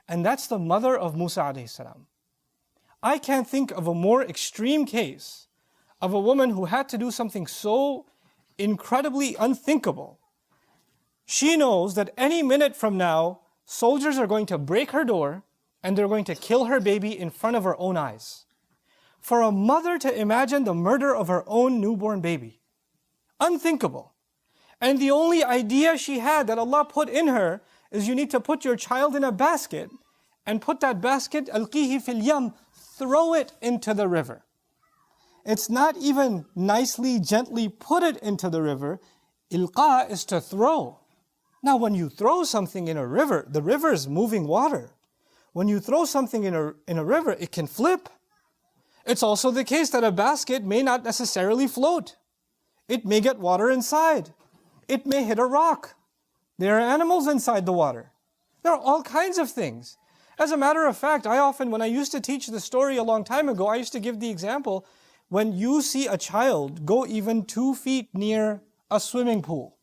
And that's the mother of Musa alayhi salam. I can't think of a more extreme case of a woman who had to do something so incredibly unthinkable. She knows that any minute from now, soldiers are going to break her door and they're going to kill her baby in front of her own eyes. For a mother to imagine the murder of her own newborn baby, unthinkable. And the only idea she had that Allah put in her is you need to put your child in a basket and put that basket, alqihi fil yam, throw it into the river. It's not even nicely, gently put it into the river. Ilqa is to throw. Now when you throw something in a river, the river is moving water. When you throw something in a river, it can flip. It's also the case that a basket may not necessarily float. It may get water inside. It may hit a rock. There are animals inside the water. There are all kinds of things. As a matter of fact, when I used to teach the story a long time ago, I used to give the example, when you see a child go even 2 feet near a swimming pool,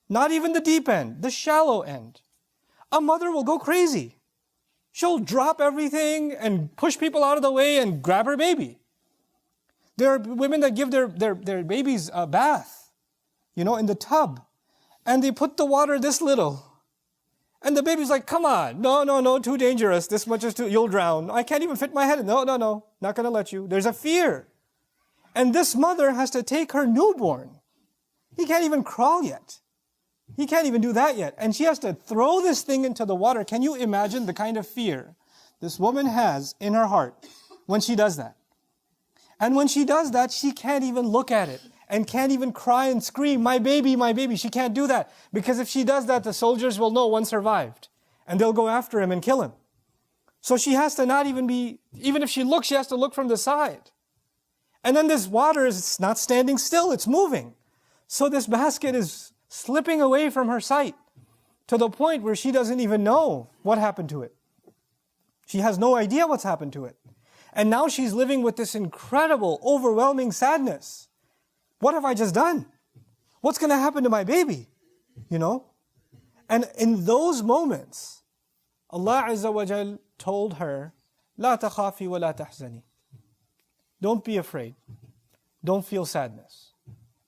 not even the deep end, the shallow end, a mother will go crazy. She'll drop everything and push people out of the way and grab her baby. There are women that give their babies a bath, in the tub, and they put the water this little. And the baby's like, come on, no, too dangerous. This much is you'll drown. I can't even fit my head in. No, not going to let you. There's a fear. And this mother has to take her newborn. He can't even crawl yet. He can't even do that yet. And she has to throw this thing into the water. Can you imagine the kind of fear this woman has in her heart when she does that? And when she does that, she can't even look at it and can't even cry and scream, my baby, my baby. She can't do that. Because if she does that, the soldiers will know one survived. And they'll go after him and kill him. So she has to not even if she looks, she has to look from the side. And then this water is not standing still, it's moving. So this basket is slipping away from her sight to the point where she doesn't even know what happened to it. She has no idea what's happened to it. And now she's living with this incredible, overwhelming sadness. What have I just done? What's going to happen to my baby? And in those moments, Allah Azza wa Jal told her, لا تخافي ولا تحزني. Don't be afraid. Don't feel sadness.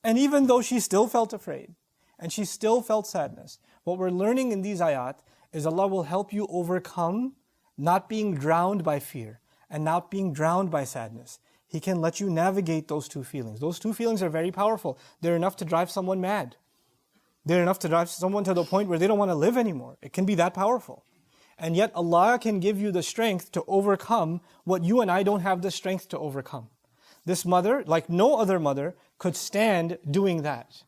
And even though she still felt afraid, and she still felt sadness, what we're learning in these ayat is Allah will help you overcome not being drowned by fear and not being drowned by sadness. He can let you navigate those two feelings. Those two feelings are very powerful. They're enough to drive someone mad. They're enough to drive someone to the point where they don't want to live anymore. It can be that powerful. And yet Allah can give you the strength to overcome what you and I don't have the strength to overcome. This mother, like no other mother, could stand doing that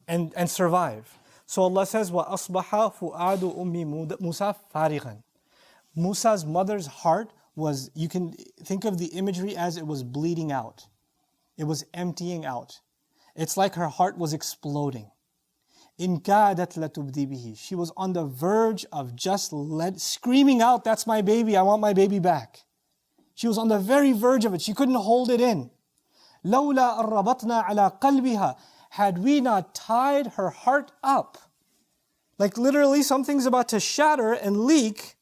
and survive. So Allah says, وَأَصْبَحَ فُؤَادُ أُمِّ مُوسَى فَارِغًا. Musa's mother's heart was, you can think of the imagery as it was bleeding out. It was emptying out. It's like her heart was exploding. إِن كَادَتْ لَتُبْدِي بِهِ. She was on the verge of just screaming out, that's my baby, I want my baby back. She was on the very verge of it. She couldn't hold it in. لَوْلَا أَرَّبَطْنَا عَلَىٰ قَلْبِهَا. Had we not tied her heart up, like literally something's about to shatter and leak,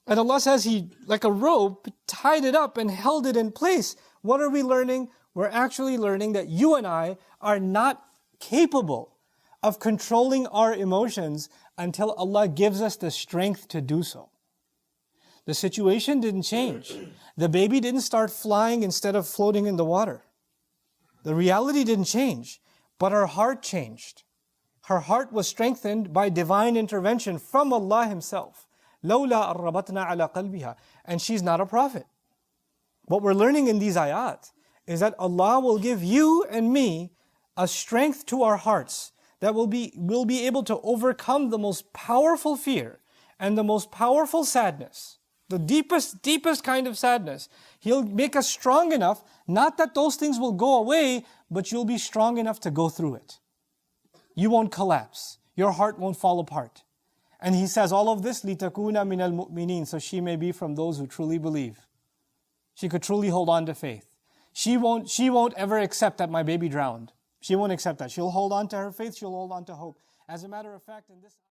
and Allah says He, like a rope, tied it up and held it in place. What are we learning? We're actually learning that you and I are not capable of controlling our emotions until Allah gives us the strength to do so. The situation didn't change. The baby didn't start flying instead of floating in the water. The reality didn't change, but her heart changed. Her heart was strengthened by divine intervention from Allah Himself. لَوْلَا أَرَّبَطْنَا عَلَىٰ قَلْبِهَا. And she's not a prophet. What we're learning in these ayat is that Allah will give you and me a strength to our hearts that we'll be able to overcome the most powerful fear and the most powerful sadness, the deepest kind of sadness. He'll make us strong enough, not that those things will go away, but you'll be strong enough to go through it. You won't collapse. Your heart won't fall apart. And He says all of this, لِتَكُونَ مِنَ الْمُؤْمِنِينَ, so she may be from those who truly believe. She could truly hold on to faith. She won't ever accept that my baby drowned. She won't accept that. She'll hold on to her faith, she'll hold on to hope. As a matter of fact, in this